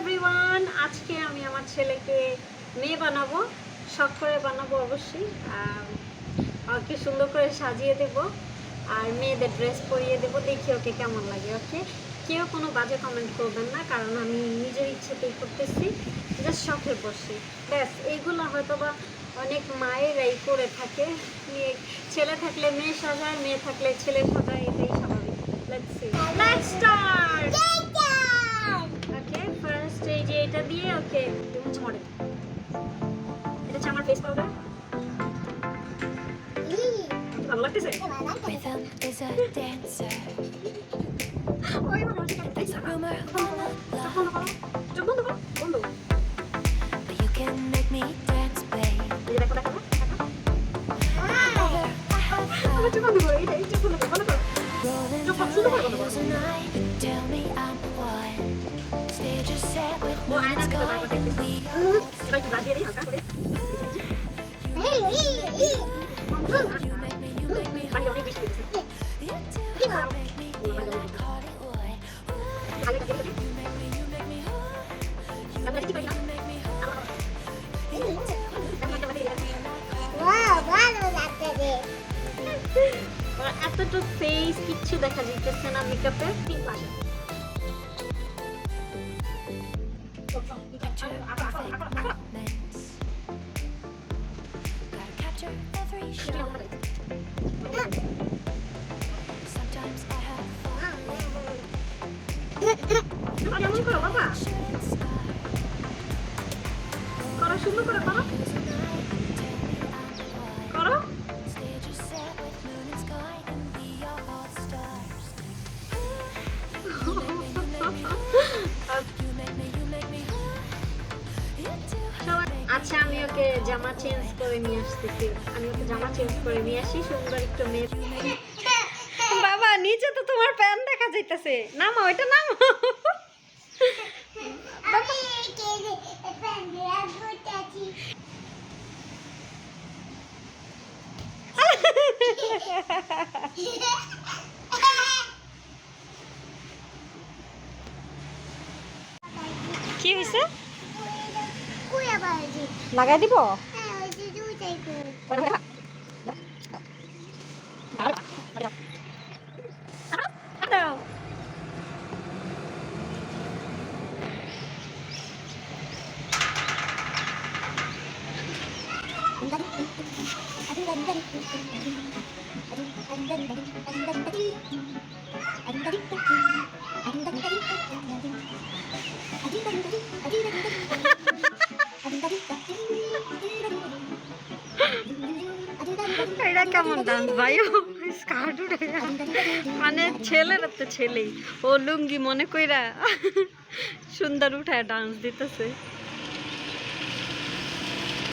Everyone, আজকে আমি আমার ছেলেকে মেয়ে বানাবো, শখ করে বানাবো অবশ্যই। ওকে সুন্দর করে সাজিয়ে দেব আর মেয়েদের ড্রেস পরিয়ে দেব, দেখি ওকে কেমন লাগে। ওকে, কেউ কোনো বাজে কমেন্ট করবেন না, কারণ আমি নিজের ইচ্ছেতেই করতেছি, জাস্ট শখের বসে। ব্যাস, এইগুলো হয়তো বা অনেক মায়েরাই করে থাকে, ছেলে থাকলে মেয়ে সাজায়, মেয়ে থাকলে ছেলে সাজায়, এটাই স্বাভাবিক। Let's see, let's start. Okay, first এই যে এটা দিয়ে ওকে মুছে মডেল, এটা হচ্ছে আমার ফেস পাউডার। ভালো লাগতেছে? Rhythm is a dancer. ওই বাবা, It's a rumor on the চোখ block. বন্ধ করো, চোখ বন্ধ করো, বন্ধ। But you can make me dance, babe. এই যে দেখো দেখো দেখো। Whenever I have আমার fun, চোখ বন্ধ করো, এই চোখ বন্ধ করো, বন্ধ করো। rolling Look, through look, the look, look, hills and night. Tell me I'm the one. Stage is set with O moon আয়না and দিতে sky, পারবো and we এবার একটু বাজিয়ে দিই হালকা করে। you make me পানি অনেক বেশি দিয়েছে। you do make me feel like Hollywood. আগে কাটিয়ে দিই। You make me আমরা কি করি না? make me এতটুকু ফেস কিচ্ছু দেখা যাইতেছে না মেকআপে। picture perfect moments. Gotta capture every shot. Sometimes I have fun. এমন করো বাবা, Shooting star. করো, সুন্দর করে করো, Hills and night. Tell me I'm the one. করো। Stage is set with moon and sky, and we are all stars. You make me. You do. আচ্ছা, আমি ওকে জামা চেঞ্জ করে নিয়ে আসতেছি। আমি ওকে জামা চেঞ্জ করে নিয়ে আসি, সুন্দর একটু মেয়ে। বাবা, নিচে তো তোমার প্যান দেখা যাইতেছে, নামো এটা নামো। কি হয়েছে? লাগাই দিব? এটা কেমন ডান্স ভাই? স্কার্ট উঠে মানে ছেলের তো ছেলেই, ও লুঙ্গি মনে কইরা সুন্দর উঠায় ডান্স দিতেছে।